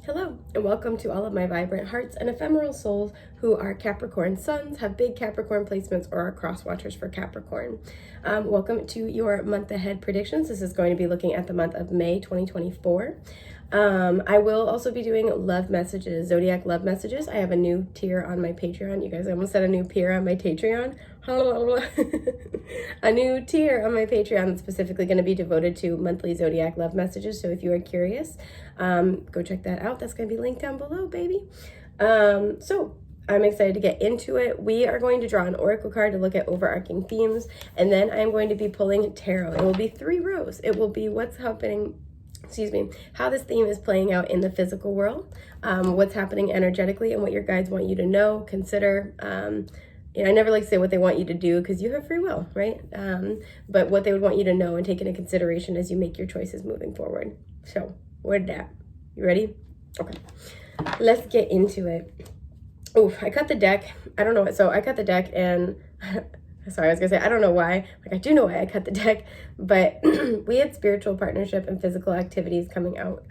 Hello, and welcome to all of my vibrant hearts and ephemeral souls who are Capricorn suns, have big Capricorn placements, or are cross watchers for Capricorn. Welcome to your month ahead predictions. This is going to be looking at the month of May 2024. I will also be doing love messages, zodiac love messages. I have a new tier on my Patreon. You guys, I almost said a new peer on my Patreon. A new tier on my Patreon that's specifically going to be devoted to monthly zodiac love messages. So if you are curious, go check that out. That's going to be linked down below, baby. So I'm excited to get into it. We are going to draw an oracle card to look at overarching themes, and then I'm going to be pulling tarot. It will be 3 rows. It will be what's happening, how this theme is playing out in the physical world, what's happening energetically, and what your guides want you to know, consider. I never like to say what they want you to do because you have free will, right? But what they would want you to know and take into consideration as you make your choices moving forward. So, word that. You ready? Okay. Let's get into it. Oh, I cut the deck. I don't know what. So I cut the deck and sorry, I was gonna say, I don't know why. Like, I do know why I cut the deck, but we had spiritual partnership and physical activities coming out.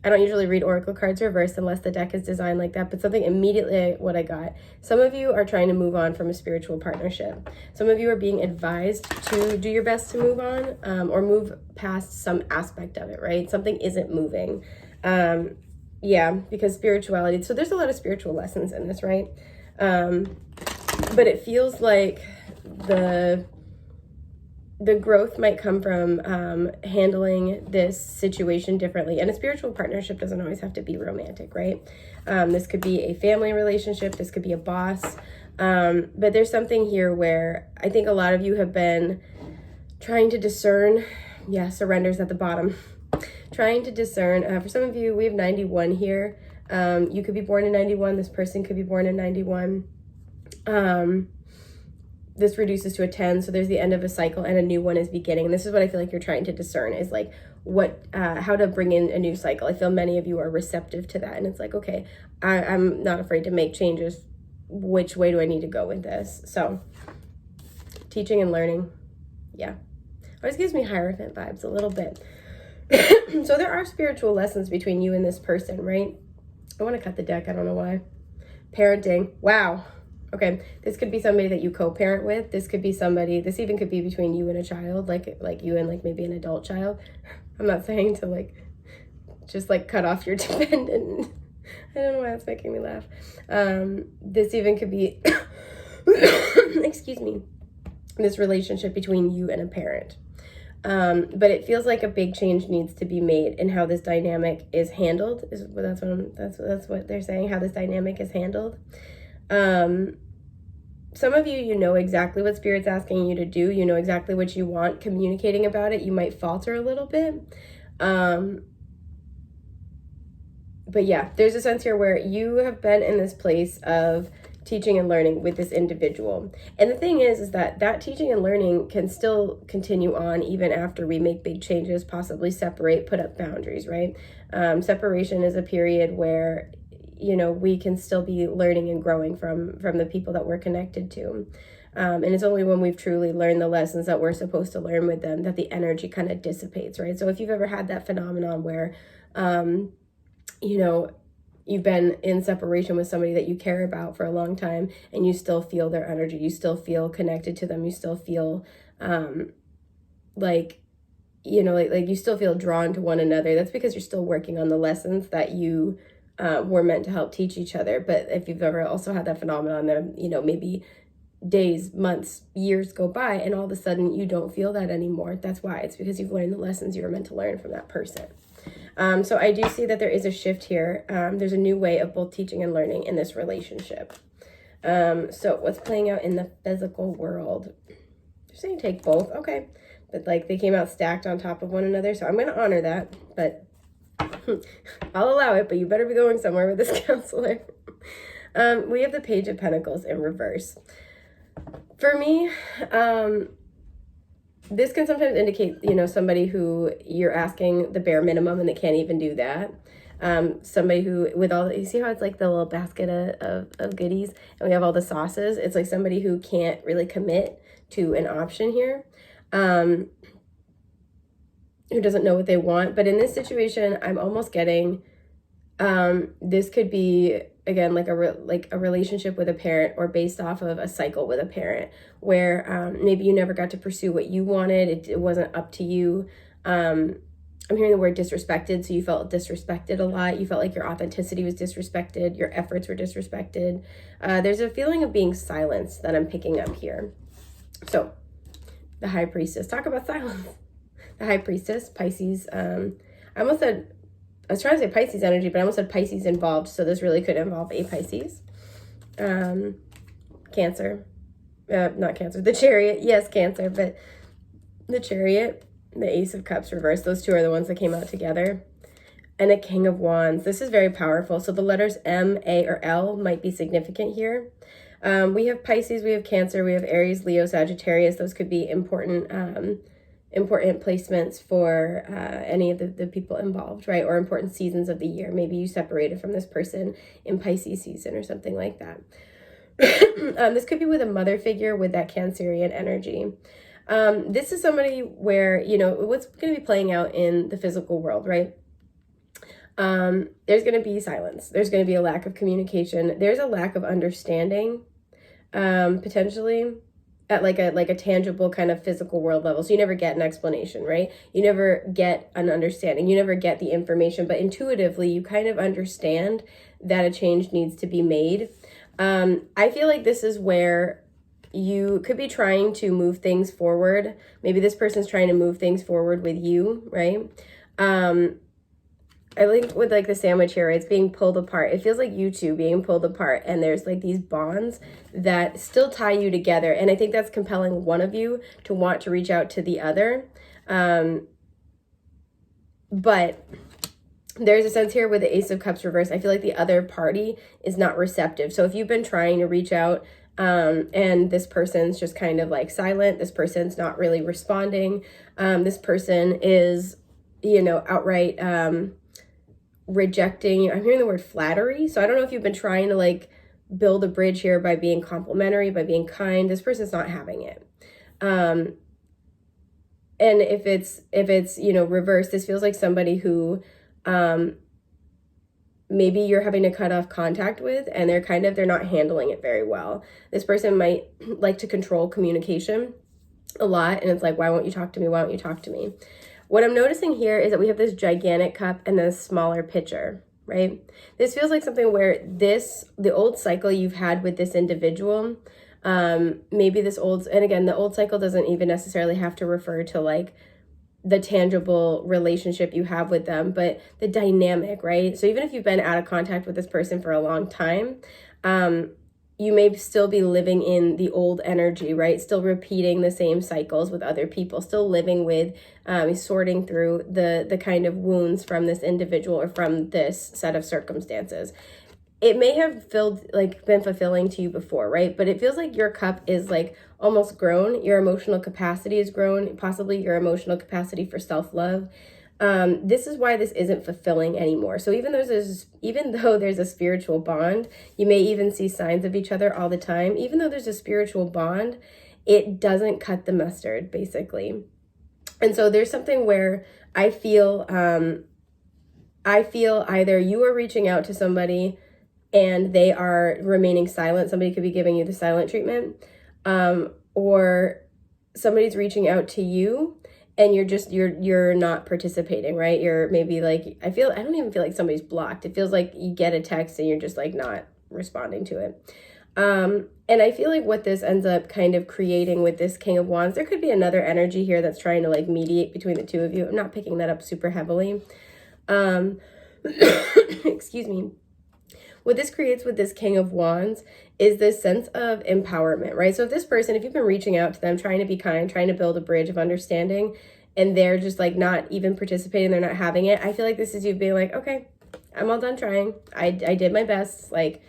I don't usually read oracle cards reversed unless the deck is designed like that, but something immediately what I got. Some of you are trying to move on from a spiritual partnership. Some of you are being advised to do your best to move on, or move past some aspect of it, right? Something isn't moving. Yeah, because spirituality, so there's a lot of spiritual lessons in this, right? But it feels like the growth might come from handling this situation differently. And a spiritual partnership doesn't always have to be romantic, right? This could be a family relationship. This could be a boss. But there's something here where I think a lot of you have been trying to discern. Yeah, surrender's at the bottom. Trying to discern. For some of you, we have 91 here. You could be born in 91. This person could be born in 91. This reduces to a 10, so there's the end of a cycle and a new one is beginning. And this is what I feel like you're trying to discern, is like how to bring in a new cycle. I feel many of you are receptive to that, and it's like, okay, I'm not afraid to make changes. Which way do I need to go with this? So teaching and learning, yeah, always gives me Hierophant vibes a little bit. So there are spiritual lessons between you and this person, right? I want to cut the deck, I don't know why. Parenting, wow. Okay, this could be somebody that you co-parent with. This could be somebody, this even could be between you and a child, like you and like maybe an adult child. I'm not saying to like, just like cut off your dependent. I don't know why that's making me laugh. This even could be, excuse me, this relationship between you and a parent. But it feels like a big change needs to be made in how this dynamic is handled. That's what they're saying, how this dynamic is handled. Some of you, you know exactly what Spirit's asking you to do. You know exactly what you want. Communicating about it, you might falter a little bit. But yeah, there's a sense here where you have been in this place of teaching and learning with this individual. And the thing is that teaching and learning can still continue on even after we make big changes, possibly separate, put up boundaries, right? Separation is a period where we can still be learning and growing from the people that we're connected to. And it's only when we've truly learned the lessons that we're supposed to learn with them that the energy kind of dissipates, right? So if you've ever had that phenomenon where, you've been in separation with somebody that you care about for a long time and you still feel their energy, you still feel connected to them, you still feel like you still feel drawn to one another, that's because you're still working on the lessons that you were meant to help teach each other. But if you've ever also had that phenomenon that, maybe days, months, years go by and all of a sudden you don't feel that anymore, that's why. It's because you've learned the lessons you were meant to learn from that person. So I do see that there is a shift here. There's a new way of both teaching and learning in this relationship. So what's playing out in the physical world? They're saying take both. Okay. But like they came out stacked on top of one another. So I'm going to honor that, but I'll allow it, but you better be going somewhere with this counselor. We have the Page of Pentacles in reverse. For me, this can sometimes indicate, somebody who you're asking the bare minimum and they can't even do that. Somebody who, with all you see how it's like the little basket of goodies and we have all the sauces. It's like somebody who can't really commit to an option here. Who doesn't know what they want. But in this situation, I'm almost getting This could be, again, like a relationship with a parent, or based off of a cycle with a parent where maybe you never got to pursue what you wanted. It wasn't up to you. I'm hearing the word disrespected, so you felt disrespected a lot. You felt like your authenticity was disrespected. Your efforts were disrespected. There's a feeling of being silenced that I'm picking up here. So the High Priestess. Talk about silence. The High Priestess, Pisces. I was trying to say Pisces energy, but I almost said Pisces involved. So this really could involve a Pisces. Cancer. Not Cancer. The Chariot. Yes, Cancer, but the Chariot. The Ace of Cups reversed. Those two are the ones that came out together. And the King of Wands. This is very powerful. So the letters M, A, or L might be significant here. We have Pisces, we have Cancer, we have Aries, Leo, Sagittarius. Those could be important placements for any of the people involved, right? Or important seasons of the year. Maybe you separated from this person in Pisces season or something like that. This could be with a mother figure with that Cancerian energy. This is somebody where, what's going to be playing out in the physical world, right? There's going to be silence. There's going to be a lack of communication. There's a lack of understanding, potentially at like a tangible kind of physical world level. So you never get an explanation, right? You never get an understanding. You never get the information, but intuitively you kind of understand that a change needs to be made. I feel like this is where you could be trying to move things forward. Maybe this person's trying to move things forward with you, right? I think with like the sandwich here, it's being pulled apart. It feels like you two being pulled apart, and there's like these bonds that still tie you together. And I think that's compelling one of you to want to reach out to the other. But there's a sense here with the Ace of Cups reversed. I feel like the other party is not receptive. So if you've been trying to reach out, and this person's just kind of like silent, this person's not really responding, this person is, outright rejecting. I'm hearing the word flattery. So I don't know if you've been trying to like build a bridge here by being complimentary, by being kind. This person's not having it. And if it's reversed, this feels like somebody who maybe you're having to cut off contact with, and they're not handling it very well. This person might like to control communication a lot, and it's like, why won't you talk to me? Why won't you talk to me? What I'm noticing here is that we have this gigantic cup and then a smaller pitcher, right? This feels like something where the old cycle you've had with this individual, maybe and again, the old cycle doesn't even necessarily have to refer to like the tangible relationship you have with them, but the dynamic, right? So even if you've been out of contact with this person for a long time, you may still be living in the old energy, right? Still repeating the same cycles with other people, still living with, sorting through the kind of wounds from this individual or from this set of circumstances. It may have been fulfilling to you before, right? But it feels like your cup is like almost grown. Your emotional capacity is grown, possibly your emotional capacity for self-love. This is why this isn't fulfilling anymore. So even though there's a spiritual bond, you may even see signs of each other all the time. Even though there's a spiritual bond, it doesn't cut the mustard, basically. And so there's something where I feel either you are reaching out to somebody and they are remaining silent. Somebody could be giving you the silent treatment, or somebody's reaching out to you and you're not participating, right? You're maybe like, I don't even feel like somebody's blocked. It feels like you get a text and you're just like not responding to it. And I feel like what this ends up kind of creating with this King of Wands, there could be another energy here that's trying to like mediate between the two of you. I'm not picking that up super heavily. Excuse me. What this creates with this King of Wands is this sense of empowerment, right? So if you've been reaching out to them, trying to be kind, trying to build a bridge of understanding, and they're just like not even participating, they're not having it, I feel like this is you being like, okay, I'm all done trying. I did my best. Like,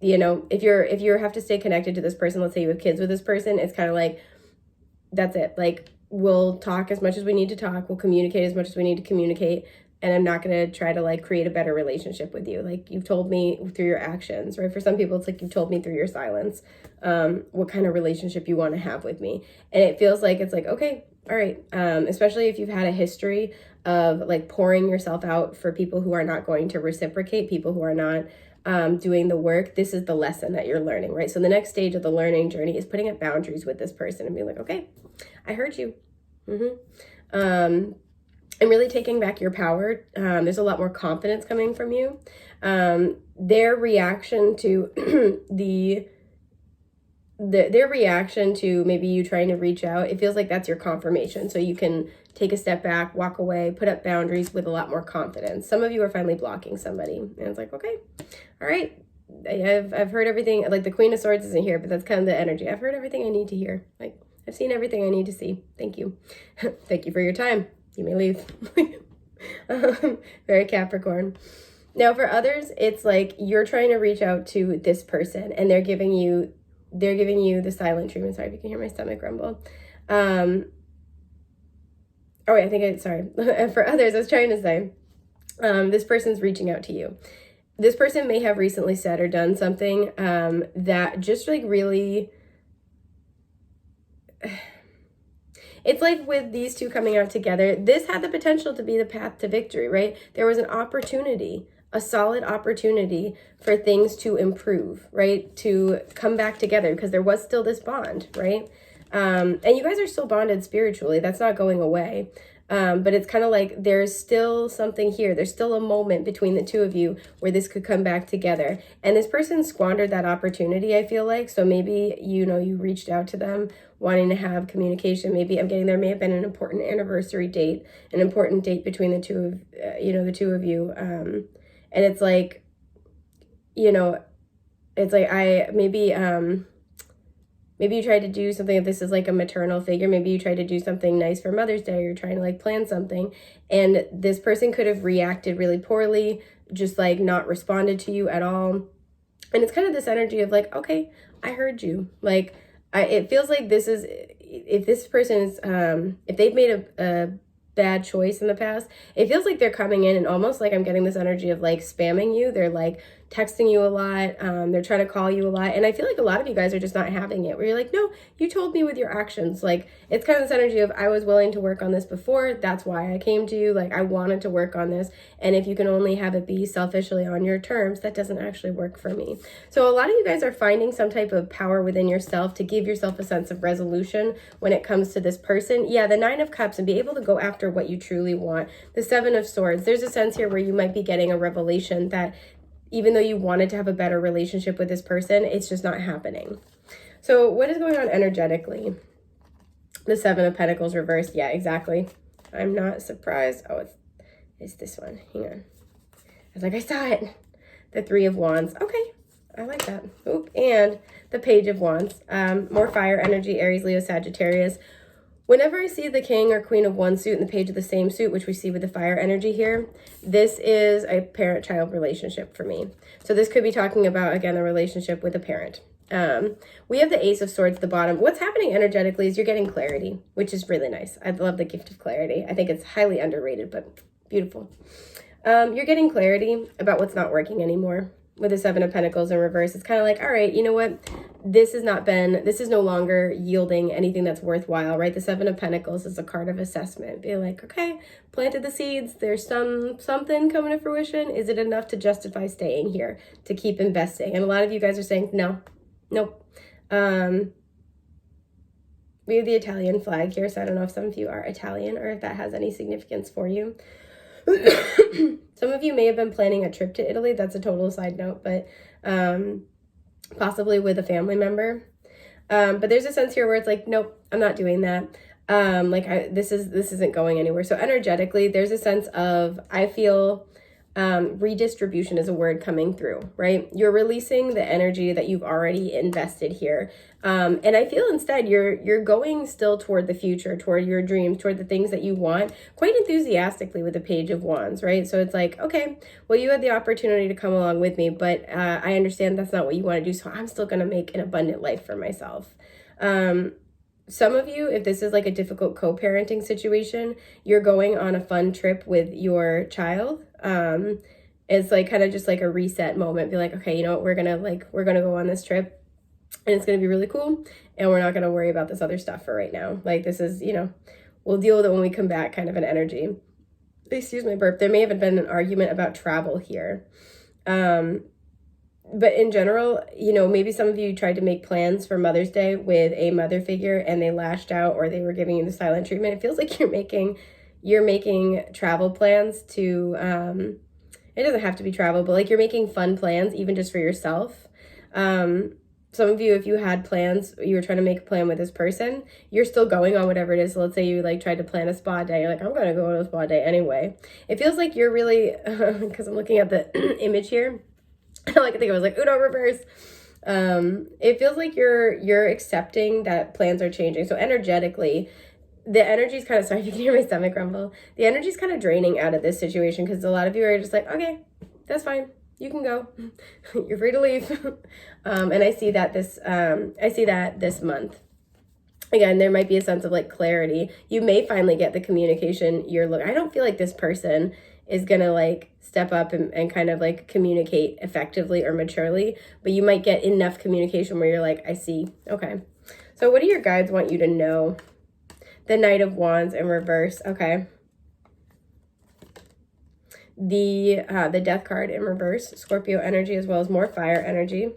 if you have to stay connected to this person, let's say you have kids with this person, it's kind of like, that's it. Like, we'll talk as much as we need to talk. We'll communicate as much as we need to communicate. And I'm not going to try to like create a better relationship with you. Like, you've told me through your actions, right? For some people, it's like you've told me through your silence, what kind of relationship you want to have with me. And it feels like, it's like, okay, all right. Especially if you've had a history of like pouring yourself out for people who are not going to reciprocate, people who are not doing the work. This is the lesson that you're learning, right? So the next stage of the learning journey is putting up boundaries with this person and being like, okay, I heard you. And really taking back your power. There's a lot more confidence coming from you. Their reaction to their reaction to maybe you trying to reach out, it feels like that's your confirmation. So you can take a step back, walk away, put up boundaries with a lot more confidence. Some of you are finally blocking somebody. And it's like, okay, all right. I've heard everything. Like the Queen of Swords isn't here, but that's kind of the energy. I've heard everything I need to hear. Like I've seen everything I need to see. Thank you. Thank you for your time. You may leave. Very Capricorn. Now for others, it's like you're trying to reach out to this person and they're giving you the silent treatment. Sorry if you can hear my stomach rumble. For others, I was trying to say, this person's reaching out to you. This person may have recently said or done something that just like really, it's like with these two coming out together, this had the potential to be the path to victory, right? There was an opportunity, a solid opportunity for things to improve, right? To come back together because there was still this bond, right? And you guys are still bonded spiritually. That's not going away. But it's kind of like there's still something here. There's still a moment between the two of you where this could come back together. And this person squandered that opportunity, I feel like. So maybe, you reached out to them wanting to have communication. Maybe there may have been an important anniversary date, an important date between the two of you. And it's like, maybe you tried to do something, if this is like a maternal figure, maybe you tried to do something nice for Mother's Day, or you're trying to like plan something, and this person could have reacted really poorly, just like not responded to you at all. And it's kind of this energy of like, okay, I heard you. Like, it feels like this is, if this person is, if they've made a bad choice in the past, it feels like they're coming in and almost like I'm getting this energy of like spamming you. They're like texting you a lot. They're trying to call you a lot. And I feel like a lot of you guys are just not having it, where you're like, no, you told me with your actions. Like, it's kind of this energy of I was willing to work on this before. That's why I came to you. Like, I wanted to work on this. And if you can only have it be selfishly on your terms, that doesn't actually work for me. So a lot of you guys are finding some type of power within yourself to give yourself a sense of resolution when it comes to this person. Yeah, the 9 of Cups, and be able to go after what you truly want. The 7 of Swords, there's a sense here where you might be getting a revelation that even though you wanted to have a better relationship with this person, it's just not happening. So what is going on energetically? The 7 of Pentacles reversed. Yeah, exactly. I'm not surprised. Oh, it's this one. Hang on. I was like, I saw it. The 3 of Wands. Okay, I like that. Oop, and the Page of Wands. More fire energy, Aries, Leo, Sagittarius. Whenever I see the King or Queen of one suit and the Page of the same suit, which we see with the fire energy here, this is a parent-child relationship for me. So this could be talking about, again, a relationship with a parent. We have the Ace of Swords at the bottom. What's happening energetically is you're getting clarity, which is really nice. I love the gift of clarity. I think it's highly underrated, but beautiful. You're getting clarity about what's not working anymore. With the 7 of Pentacles in reverse, it's kind of like, all right, you know what? This is no longer yielding anything that's worthwhile, right? The 7 of Pentacles is a card of assessment. Be like, okay, planted the seeds. There's something coming to fruition. Is it enough to justify staying here, to keep investing? And a lot of you guys are saying, no, nope. We have the Italian flag here, so I don't know if some of you are Italian or if that has any significance for you. Some of you may have been planning a trip to Italy. That's a total side note, but possibly with a family member. But there's a sense here where it's like, nope, I'm not doing that. This isn't going anywhere. So energetically, there's a sense of, I feel redistribution is a word coming through, right? You're releasing the energy that you've already invested here. And I feel instead you're going still toward the future, toward your dreams, toward the things that you want, quite enthusiastically with the Page of Wands, right? So it's like, okay, well, you had the opportunity to come along with me, but I understand that's not what you want to do. So I'm still going to make an abundant life for myself. Some of you, if this is like a difficult co-parenting situation, you're going on a fun trip with your child. It's like kind of just like a reset moment. Be like, okay, you know what, we're gonna go on this trip and it's gonna be really cool, and we're not gonna worry about this other stuff for right now. Like, this is, we'll deal with it when we come back, kind of an energy. excuse my burp, there may have been an argument about travel here. But in general, you know, maybe some of you tried to make plans for Mother's Day with a mother figure and they lashed out, or they were giving you the silent treatment. It feels like you're making travel plans to, it doesn't have to be travel, but like you're making fun plans, even just for yourself. Some of you, if you had plans, you were trying to make a plan with this person, you're still going on whatever it is. So let's say you like tried to plan a spa day. You're like, I'm going to go to a spa day anyway. It feels like you're really, because I'm looking at the image here. I think it was like Uno reverse. It feels like you're accepting that plans are changing. So energetically, the energy is kind of, sorry if you can hear my stomach rumble. The energy is kind of draining out of this situation because a lot of you are just like, okay, that's fine. You can go. You're free to leave. And I see that this month. Again, there might be a sense of like clarity. You may finally get the communication you're looking. I don't feel like this person is going to like step up and kind of like communicate effectively or maturely, but you might get enough communication where you're like, I see. Okay. So what do your guides want you to know? The Knight of Wands in reverse. Okay. The Death card in reverse, Scorpio energy, as well as more fire energy,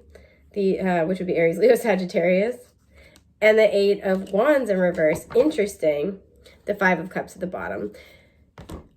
which would be Aries, Leo, Sagittarius, and the 8 of Wands in reverse. Interesting. The 5 of Cups at the bottom.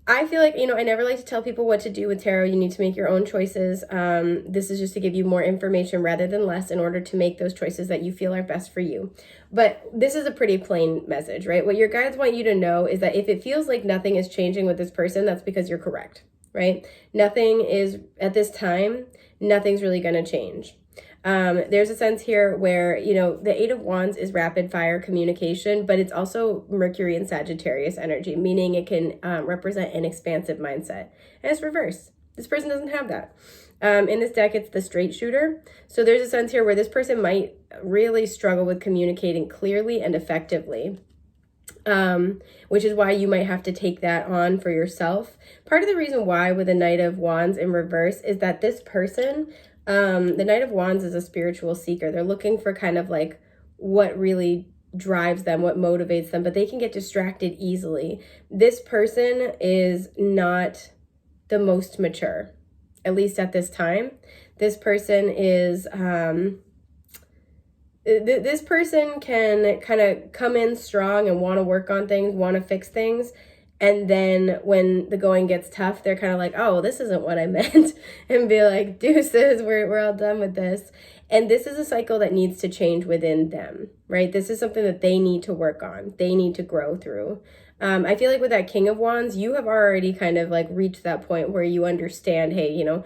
I feel like, you know, I never like to tell people what to do with tarot. You need to make your own choices. This is just to give you more information rather than less in order to make those choices that you feel are best for you. But this is a pretty plain message, right? What your guides want you to know is that if it feels like nothing is changing with this person, that's because you're correct, right? Nothing is, at this time, nothing's really going to change. There's a sense here where, you know, the 8 of Wands is rapid fire communication, but it's also Mercury and Sagittarius energy, meaning it can represent an expansive mindset. And it's reverse. This person doesn't have that. In this deck, it's the straight shooter. So there's a sense here where this person might really struggle with communicating clearly and effectively. Which is why you might have to take that on for yourself. Part of the reason why with the Knight of Wands in reverse is that this person, the Knight of Wands is a spiritual seeker. They're looking for kind of like what really drives them, what motivates them, but they can get distracted easily. This person is not the most mature, at least at this time. This person is, this person can kind of come in strong and want to work on things, want to fix things. And then when the going gets tough, they're kind of like, oh, this isn't what I meant. And be like, deuces, we're all done with this. And this is a cycle that needs to change within them, right? This is something that they need to work on. They need to grow through. I feel like with that King of Wands, you have already kind of like reached that point where you understand, hey, you know,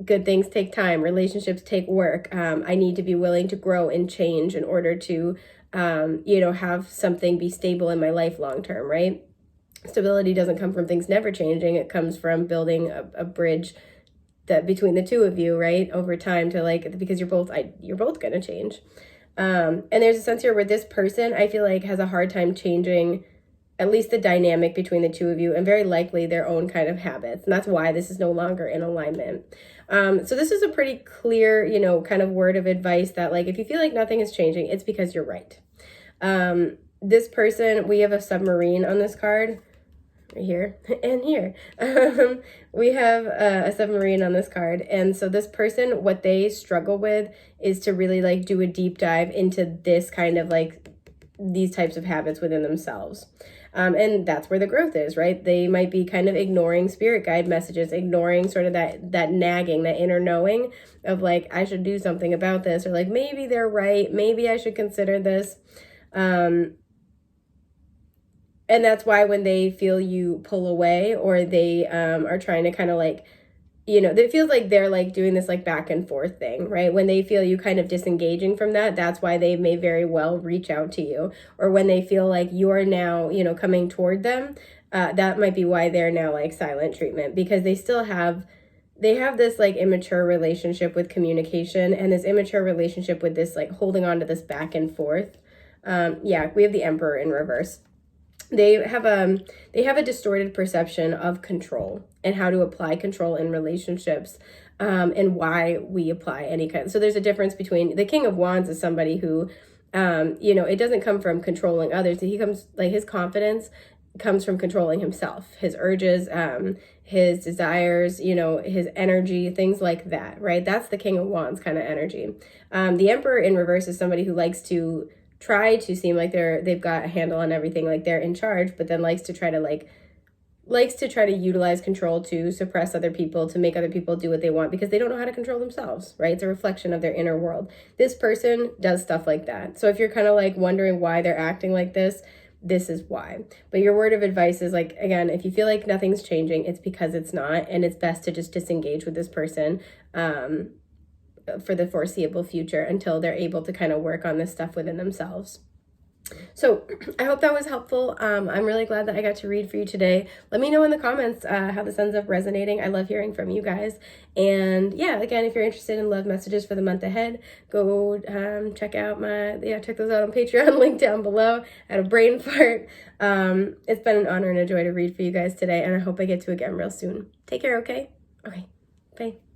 good things take time. Relationships take work. I need to be willing to grow and change in order to, you know, have something be stable in my life long term, right? Stability doesn't come from things never changing. It comes from building a bridge that between the two of you, right, over time to like, because you're both going to change. And there's a sense here where this person, I feel like, has a hard time changing at least the dynamic between the two of you, and very likely their own kind of habits. And that's why this is no longer in alignment. So this is a pretty clear, you know, kind of word of advice that like, if you feel like nothing is changing, it's because you're right. This person, we have a submarine on this card. Right here and here. We have a submarine on this card. And so this person, what they struggle with is to really like do a deep dive into this kind of like these types of habits within themselves. And that's where the growth is, right? They might be kind of ignoring spirit guide messages, ignoring sort of that nagging, that inner knowing of like, I should do something about this, or like, maybe they're right. Maybe I should consider this. And that's why when they feel you pull away, or they are trying to kind of like, you know, it feels like they're like doing this like back and forth thing, right? When they feel you kind of disengaging from that, that's why they may very well reach out to you. Or when they feel like you're now, you know, coming toward them, that might be why they're now like silent treatment, because they still have, they have this like immature relationship with communication, and this immature relationship with this like holding on to this back and forth. Yeah, we have the Emperor in reverse. They have a distorted perception of control and how to apply control in relationships, and why we apply any kind. So there's a difference between the King of Wands is somebody who, you know, it doesn't come from controlling others. He comes like his confidence comes from controlling himself, his urges, his desires, you know, his energy, things like that, right? That's the King of Wands kind of energy. The Emperor in reverse is somebody who likes to try to seem like they've got a handle on everything, like they're in charge, but then likes to try to utilize control to suppress other people, to make other people do what they want because they don't know how to control themselves, right? It's a reflection of their inner world. This person does stuff like that. So if you're kind of like wondering why they're acting like this is why. But your word of advice is like, again, if you feel like nothing's changing, it's because it's not, and it's best to just disengage with this person for the foreseeable future until they're able to kind of work on this stuff within themselves. So I hope that was helpful. I'm really glad that I got to read for you today. Let me know in the comments how this ends up resonating. I love hearing from you guys. And yeah, again, if you're interested in love messages for the month ahead, go check those out on Patreon, link down below. I had a brain fart. It's been an honor and a joy to read for you guys today, and I hope I get to again real soon. Take care, okay? Okay, bye.